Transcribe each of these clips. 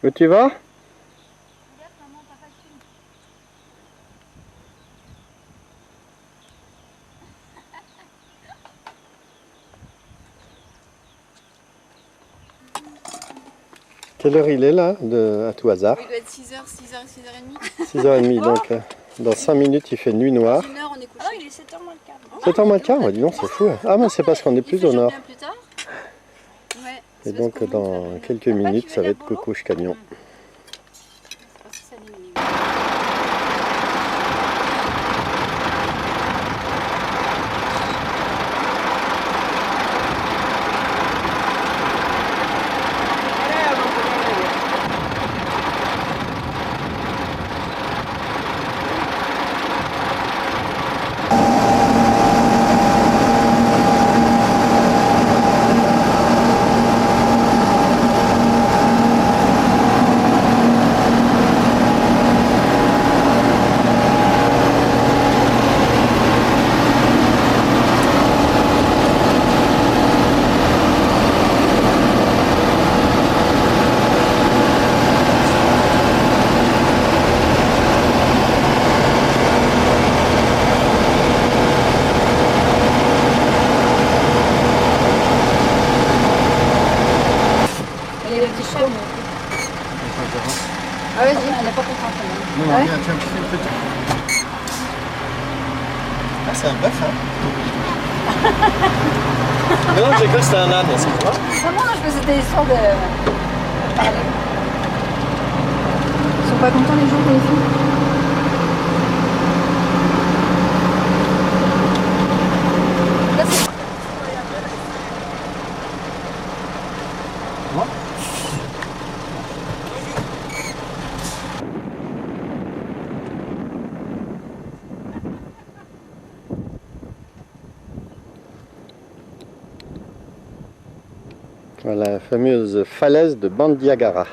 Où tu vas? Quelle heure il est là, à tout hasard? Il doit être 6h, 6h, 6h30. 6h30, donc dans 5 minutes il fait nuit noire. Dans une heure on est couché. Oh, il est 7h moins le quart. 7h moins le quart, dis donc, c'est fou. Ah, mais c'est parce qu'on est plus au nord. Bien plus tard. Ouais, Et donc dans quelques minutes, ça va être coucouche camion. Ah vas-y, on n'a pas compris. Non, Ah ouais tiens, petit. Ah, c'est un bœuf, hein? Non, j'ai cru que c'était un âne, excuse-moi. Comment je faisais des histoires de parler. Ils sont pas contents les gens qu'on les filme. Là c'est... Moi? Voilà la fameuse falaise de Bandiagara.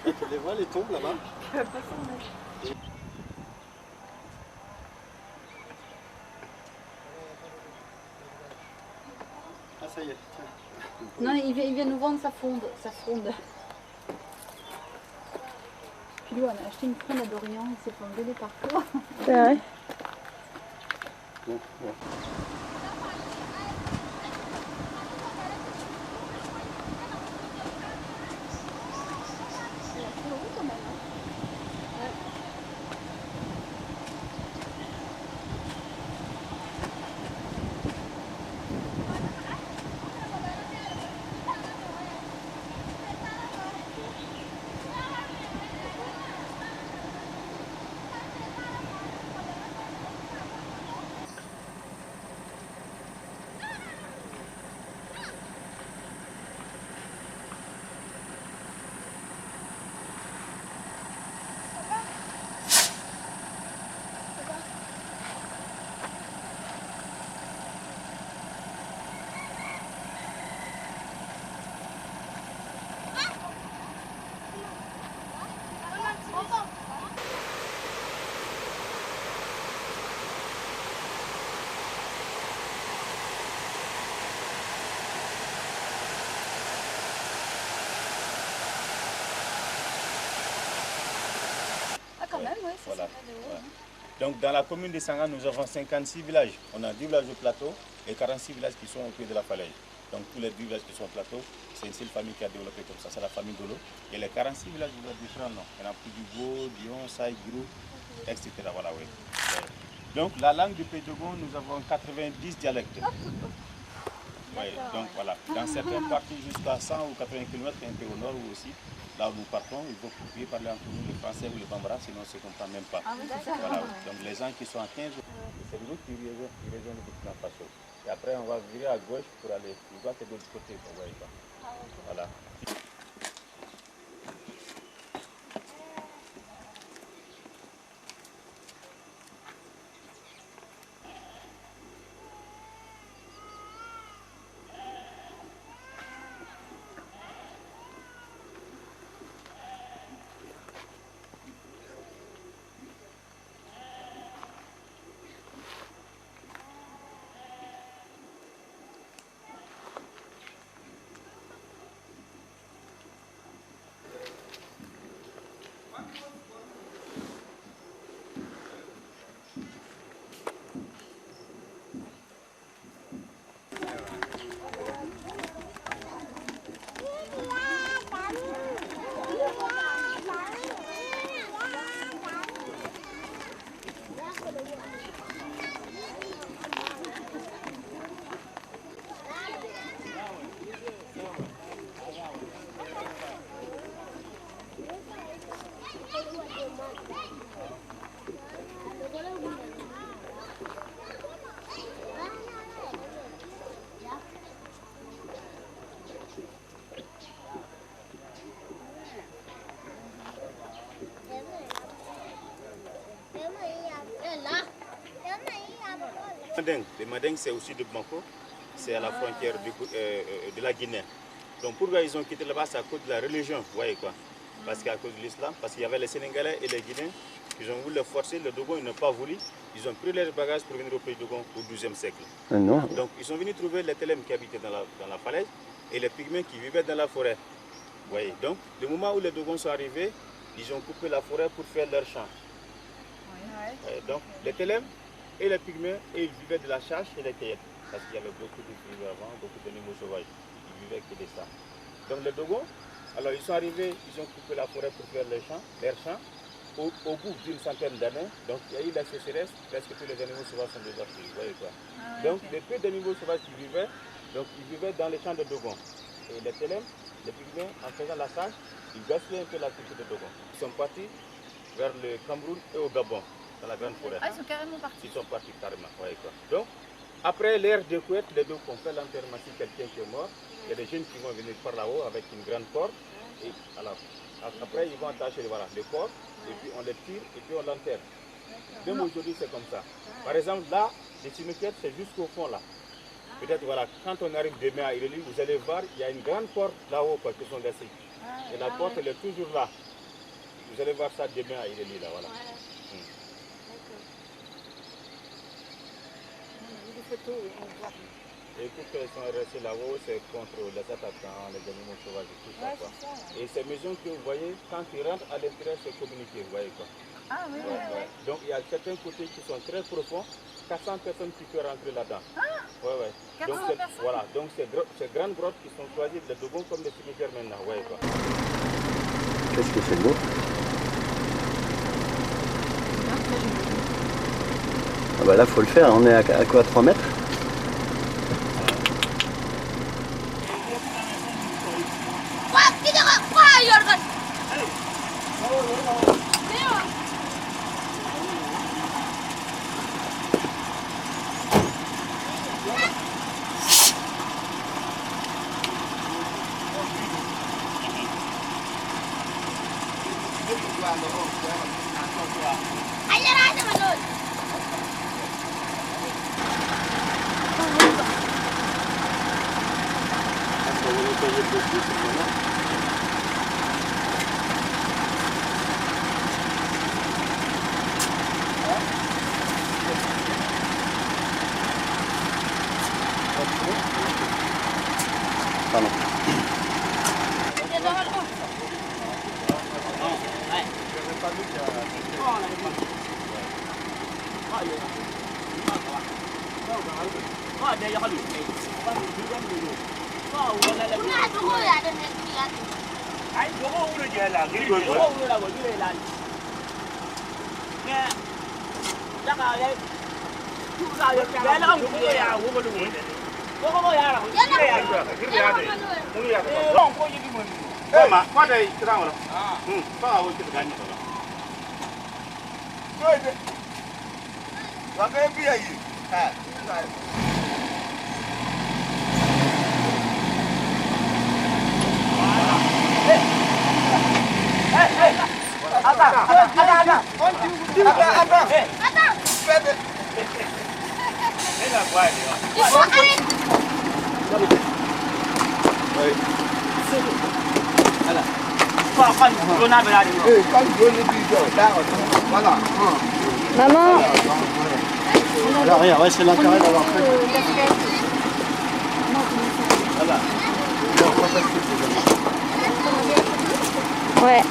Tu les vois, les tombes là-bas? Ah, ça y est, tiens. Non, il vient nous vendre sa fronde. Puis lui, on a acheté une fronde à Dorian, il s'est fait engueuler partout. C'est vrai. Bon, ouais. même, oui, c'est Voilà. sympa de haut. Ouais. Hein. Donc dans la commune de Sangan, nous avons 56 villages. On a 10 villages au plateau et 46 villages qui sont au pied de la falaise. Donc tous les 10 villages qui sont au plateau, c'est une seule famille qui a développé comme ça, c'est la famille Dolo. Et les 46 villages, ils ont différents noms. Il y en a Poudigo, Dion, Saï, Girou, etc. Voilà, oui. Donc la langue du Pédogon, nous avons 90 dialectes. Oui, donc voilà. Dans certaines parties jusqu'à 100 ou 80 km, un peu au nord ou aussi, là où nous partons, il faut pouvoir parler entre nous le français ou le bambara, sinon on ne se comprend même pas. Ah oui, c'est ça. Voilà. Donc les gens qui sont à 15 c'est le route qui rejoint le Burkina Faso. Et après on va virer à gauche pour aller, tu vois c'est de l'autre côté, vous voyez pas. Voilà. Le Manding, c'est aussi de Bamako, c'est à la frontière de la Guinée. Donc pourquoi ils ont quitté là-bas, c'est à cause de la religion, vous voyez quoi. Parce qu'à cause de l'islam, parce qu'il y avait les Sénégalais et les Guinéens, ils ont voulu les forcer, le Dogon, ils n'ont pas voulu. Ils ont pris leurs bagages pour venir au pays Dogon au XIIe siècle. Non. Donc ils sont venus trouver les Télèmes qui habitaient dans la falaise et les Pygmées qui vivaient dans la forêt. Vous voyez. Donc le moment où les Dogons sont arrivés, ils ont coupé la forêt pour faire leur champ. Donc les Télèmes et les Pygmées, ils vivaient de la chasse et des cueillettes. Parce qu'il y avait beaucoup de vivres avant, beaucoup d'animaux sauvages. Ils vivaient que de ça. Donc les Dogons, alors ils sont arrivés, ils ont coupé la forêt pour faire leur champ. Au bout d'une centaine d'années, donc il y a eu la sécheresse, presque tous les animaux sauvages sont désertés, vous voyez quoi. Donc les peu d'animaux sauvages qui vivaient, donc ils vivaient dans les champs de Dogon. Et les Télèmes, les Pygmées, en faisant la chasse, ils gaspillaient un peu la culture de Dogon. Ils sont partis vers le Cameroun et au Gabon, dans la grande forêt. Ah, ils sont carrément partis. Ils sont partis carrément, vous voyez quoi. Donc, après l'ère de couette, les deux ont fait l'enterrement si quelqu'un qui est mort. Il y a des jeunes qui vont venir par là-haut avec une grande corde. Et alors, après, ils vont attacher voilà, le corps, et puis on le tire, et puis on l'enterre. Même aujourd'hui, c'est comme ça. Par exemple, là, les cimetières, c'est jusqu'au fond, là. Peut-être, voilà, quand on arrive demain à Ireli, vous allez voir, il y a une grande porte là-haut, quoi, qui sont laissées. Et la porte, elle est toujours là. Vous allez voir ça demain à Ireli, là, voilà. Et tout ce qu'ils sont restés là-haut, c'est contre les attaquants, les animaux sauvages et tout ça, quoi. Et ces maisons que vous voyez, quand ils rentrent à l'intérieur, c'est communiqué, vous voyez quoi. Ah oui, Ouais. Donc il y a certains côtés qui sont très profonds, 400 personnes qui peuvent rentrer là-dedans. Ouais. 400 Donc personnes. voilà, donc ces grandes grottes qui sont choisies, les Dogons comme les cimetières maintenant, vous voyez quoi. Qu'est-ce que c'est beau. Ah bah là, faut le faire. On est à quoi, 3 mètres? Pardon. Maman. Là, rien, ouais, c'est l'intérêt d'avoir fait. Voilà. Ouais.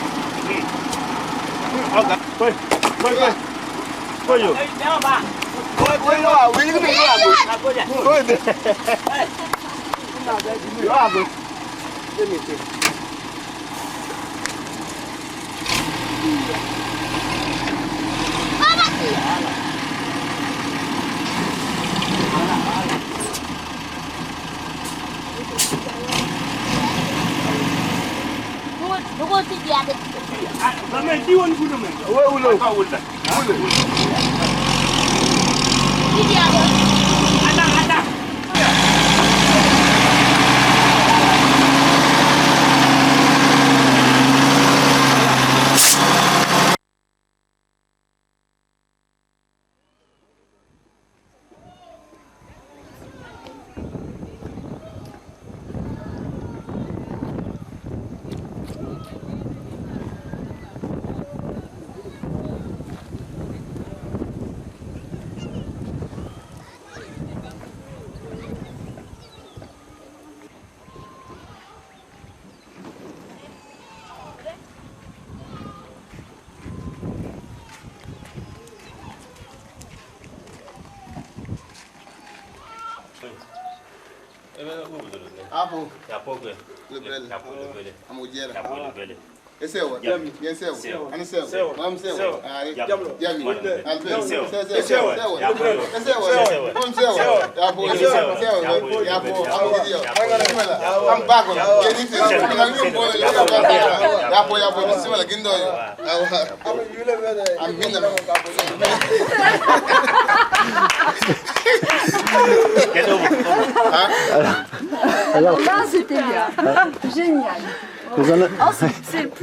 Alors, Là, c'était bien. Génial.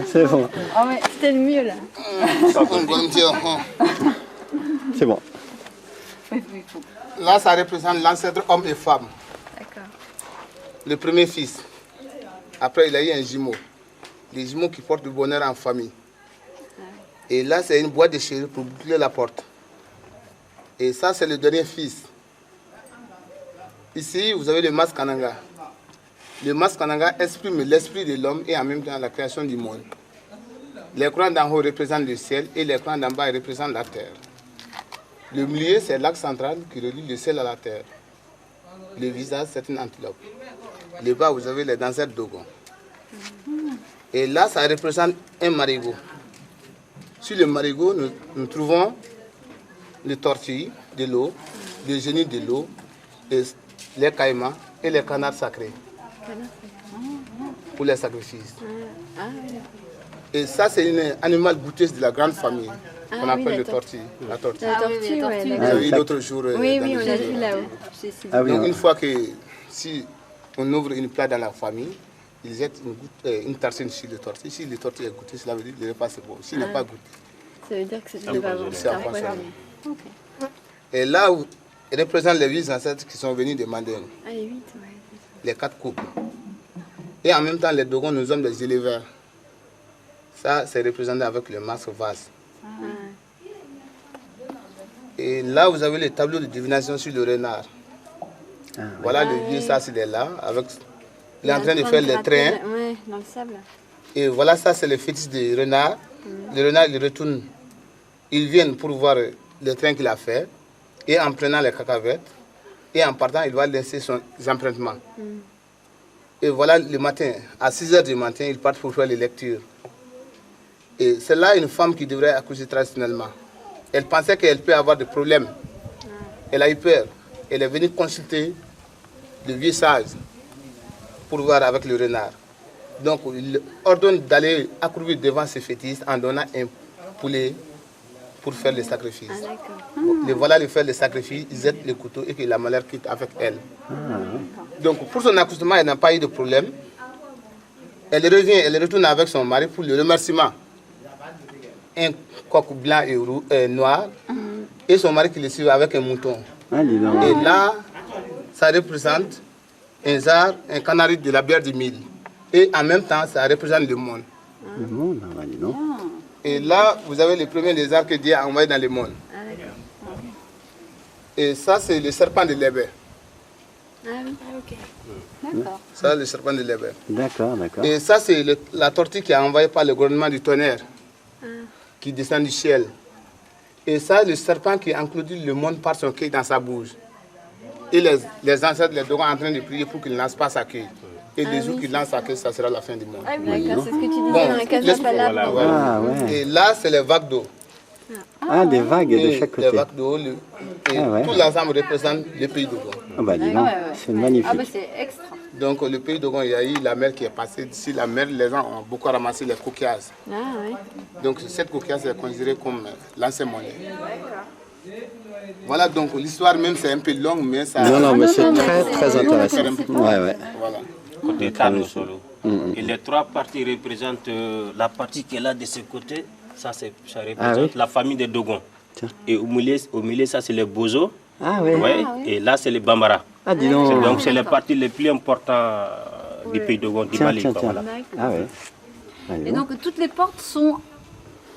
c'est bon. Ah ouais, c'était le mieux là. C'est bon. Là, ça représente l'ancêtre homme et femme. D'accord. Le premier fils. Après, il a eu un jumeau. Les jumeaux qui portent le bonheur en famille. Et là, c'est une boîte de chéri pour boucler la porte. Et ça, c'est le dernier fils. Ici, vous avez le mas Kananga. Le mas Kananga exprime l'esprit de l'homme et en même temps la création du monde. Les crans d'en haut représentent le ciel et les crans d'en bas représentent la terre. Le milieu, c'est l'axe central qui relie le ciel à la terre. Le visage, c'est une antilope. Le bas, vous avez les danseurs Dogon. Et là, ça représente un marigot. Sur le marigot, nous trouvons les tortues de l'eau, les génies de l'eau, les caïmans et les canards sacrés pour les sacrifices. Et ça, c'est un animal goûteuse de la grande famille qu'on appelle le tortue. La tortue. La tortue, ouais. Vous avez vu l'autre jour. Oui, dans oui, le on l'a film. vu là-haut. Ah oui, Donc, ouais. une fois que si on ouvre une plate dans la famille, ils jettent une tartine sur le tortue. Si le tortue est goûté, cela veut dire que le repas c'est bon. S'il n'est pas goûté, Ça veut dire que c'est c'est pas bon. c'est un empoisonné. poison. Ok. Et là, où il représente les 8 ancêtres qui sont venus demander Ah, les 8, ouais. les 4 couples. Et en même temps, les Dogons, nous sommes des éleveurs. Ça, c'est représenté avec le masque vase. Et là, vous avez le tableau de divination sur le renard. Voilà le vieux sas, il est là. Avec, il est en train de faire les trains. Ouais, dans le sable. Et voilà, ça, c'est le fétiche du renard. Le renard, il retourne ils viennent pour voir le train qu'il a fait, et en prenant les cacahuètes, et en partant, il va laisser son empruntements. Et voilà, le matin, à 6 h du matin, ils partent pour faire les lectures. Et c'est là une femme qui devrait accoucher traditionnellement. Elle pensait qu'elle peut avoir des problèmes. Elle a eu peur. Elle est venue consulter le vieux sage pour voir avec le renard. Donc, il ordonne d'aller accourir devant ce fétiche en donnant un poulet pour faire le sacrifice. Et voilà, le faire le sacrifice, ils jettent le couteau et que la malheur quitte avec elle. Donc, pour son accouchement, elle n'a pas eu de problème. Elle revient, elle retourne avec son mari pour le remerciement. Un coq blanc et noir, et son mari qui le suit avec un mouton. Ah, dis donc. Et là, ça représente un zar, un canari de la bière du mille. Et en même temps, ça représente le monde. Le monde, ah, dis donc. Et là, vous avez le premier des arts que Dieu a envoyé dans le monde. Et ça, c'est le serpent de l'Ébé. D'accord. Ça, le serpent de l'Ébé. D'accord, d'accord. Et ça, c'est la tortue qui est envoyée par le gouvernement du tonnerre, qui descend du ciel. Et ça, le serpent qui enclodit le monde par son queue dans sa bouche. Et les ancêtres, les Dogons, en train de prier pour qu'il ne lance pas sa queue. Et le jour qu'il lance sa queue, ça sera la fin du monde. Ah oui, d'accord, c'est ce que tu disais Bon, dans la case laisse- Palapa. Ah, ouais. Et là, c'est les vagues d'eau. Ah, des vagues de Et chaque les côté. vagues d'eau, et Ah ouais. tout l'ensemble représente le pays d'Ogon. Ah, bah, dis donc. C'est magnifique. Ah bah c'est extra. Donc, le pays d'Ogon, il y a eu la mer qui est passée d'ici. La mer, les gens ont beaucoup ramassé les coquillages. Ah ouais. Donc, cette coquillage est considérée comme l'ancien monnaie. Voilà, donc l'histoire même, c'est un peu longue, mais ça... Non, non, mais c'est non, très, mais très c'est- intéressant. Ouais, ouais. Voilà. Côté Tano Solo. Et les trois parties représentent la partie qui est là de ce côté, ça représente Ah oui. la famille des Dogons. Tiens. Et au milieu, ça c'est les Bozo. Ah, ouais. Ouais. Et là c'est les Bambara. Ah, dis donc. Donc c'est les parties les plus importantes du pays Dogon, du Tiens, Mali. tiens, quoi, tiens. voilà. Ah, ouais. Ah, dis Et donc. donc toutes les portes sont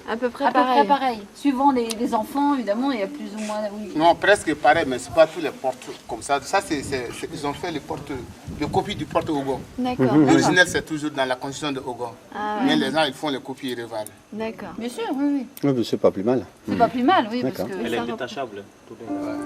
À peu près à peu près pareil. pareilles. Suivant les enfants, évidemment, il y a plus ou moins... Oui. Non, presque pareil, mais ce n'est pas tous les portes comme ça. Ça, ils ont fait les portes, les copies du porte Ogon. D'accord. L'original, c'est toujours dans la constitution de Ogon. Ah Mais les gens, ils font les copies et revendent. D'accord. Bien sûr, oui, oui. Ouais, mais c'est pas plus mal. C'est pas plus mal, oui, parce D'accord. que... Elle ça est détachable. tout de même.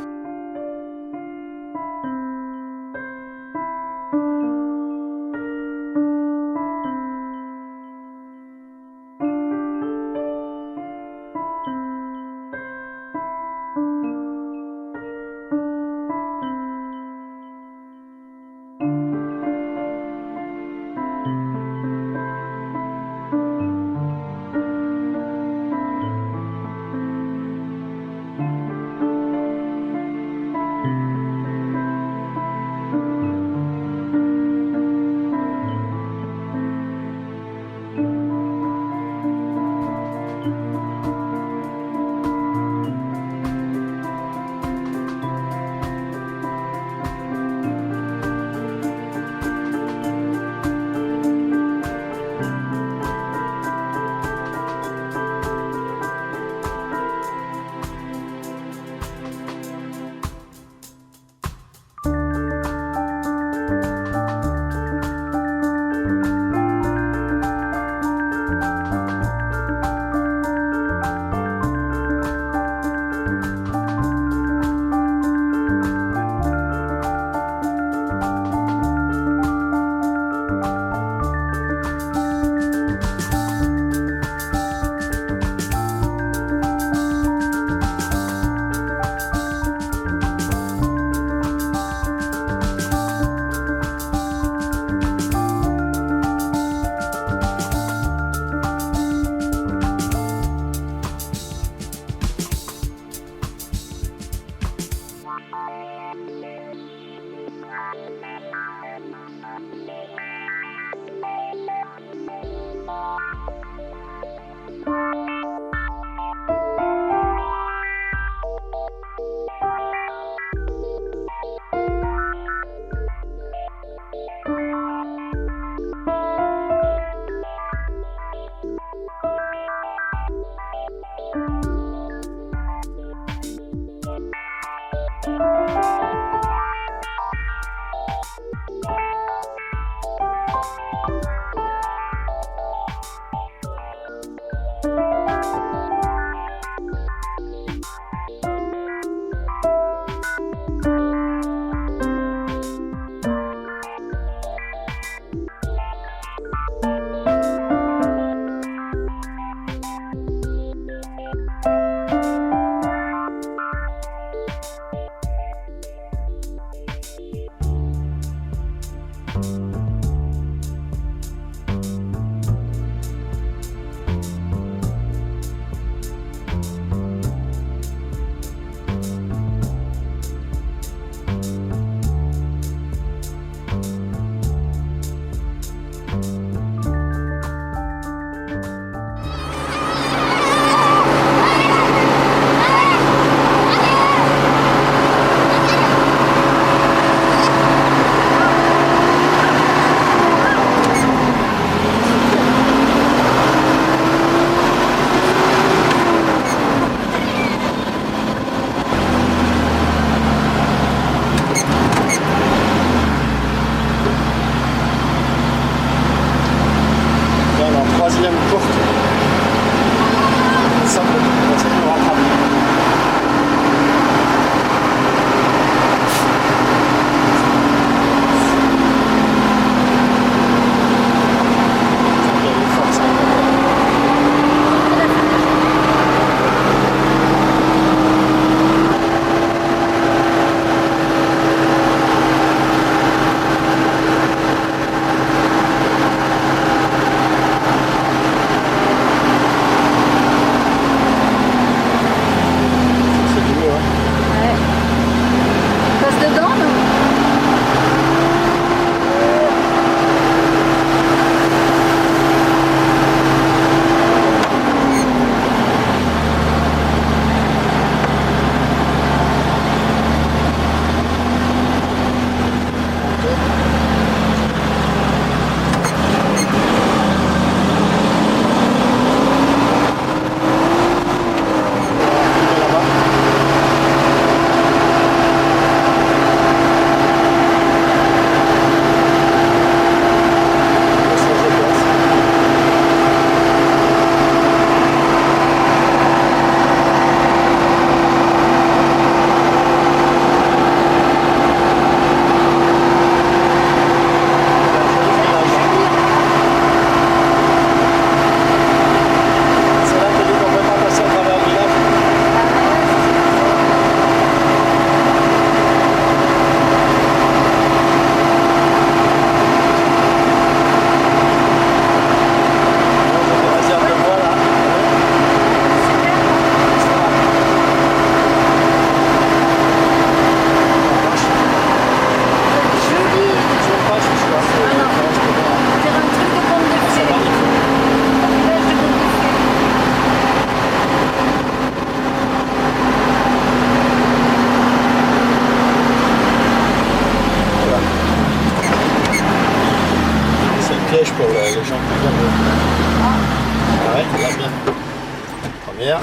Première.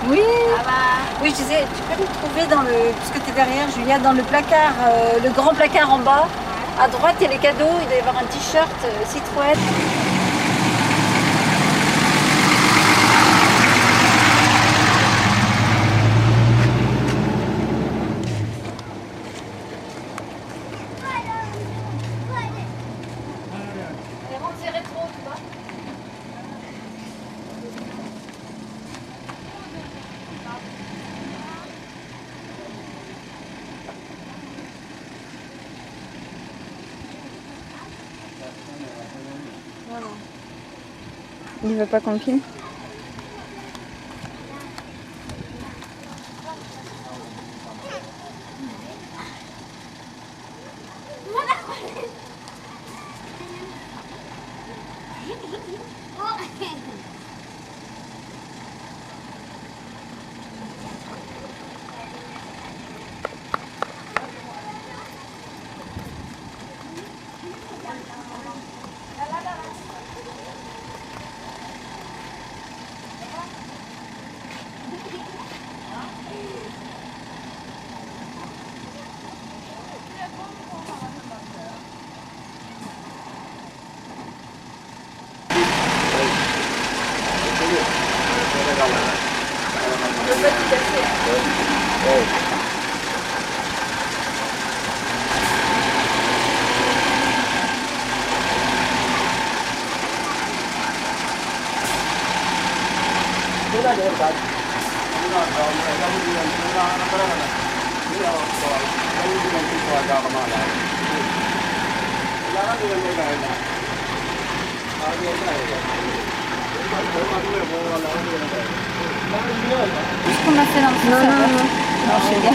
Oui. Oui, je disais, tu peux me trouver dans le, puisque tu es derrière, Julia, dans le placard, le grand placard en bas. À droite, il y a les cadeaux, il doit y avoir un t-shirt Citroën. Allez, rentre, c'est rétro, tu vois. Il veut pas qu'on le filme. Qu'est-ce qu'on a fait dans le sous-sol? Non, je sais bien.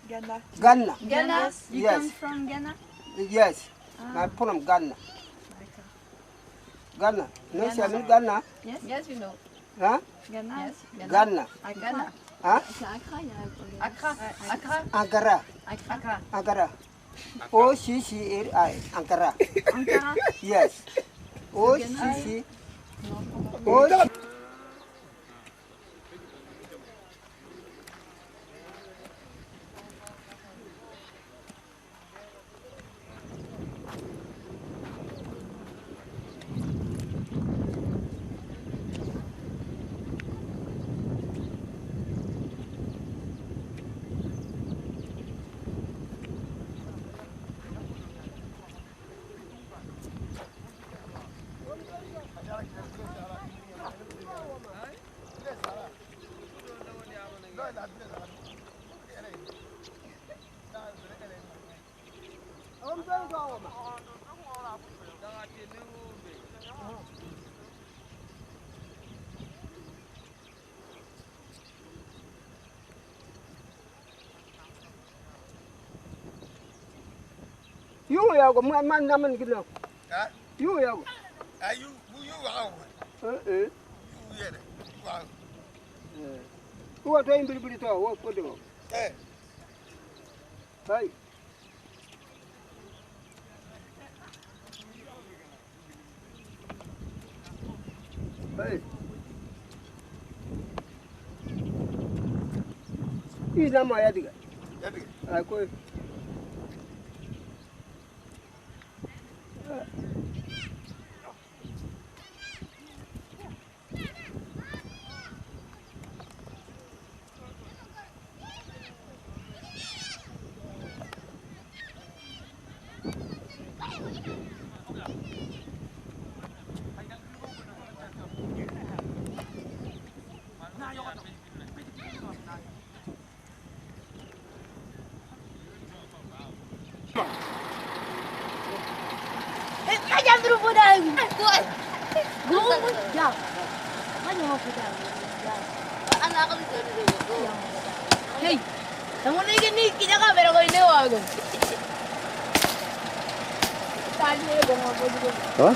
Ghana. Ghana. Ghana? You Yes. come from Ghana? Yes. I'm from Ghana. Ghana. No, she Ghana. Ghana. Yes, you know. Huh? Ghana? Yes. Ghana. Ghana. Huh? C'est Accra, il y a un problème. Accra. Ankara. Accra. Ankara. O-C-C-R-I. Ankara. Ankara? Yes. O-C-C. O. You ya go man naman gino. Ha? You ya go. Ayu, you wow. You Yeah. Wow. Who are doing bilibili to? What do? Eh. Hey. Hey. Ina ma ya diga. Yadi. Ai ko. Hey, kamu ni kita kan berapa ini wago? Tadi bang apa juga? Hah?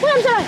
Pulang,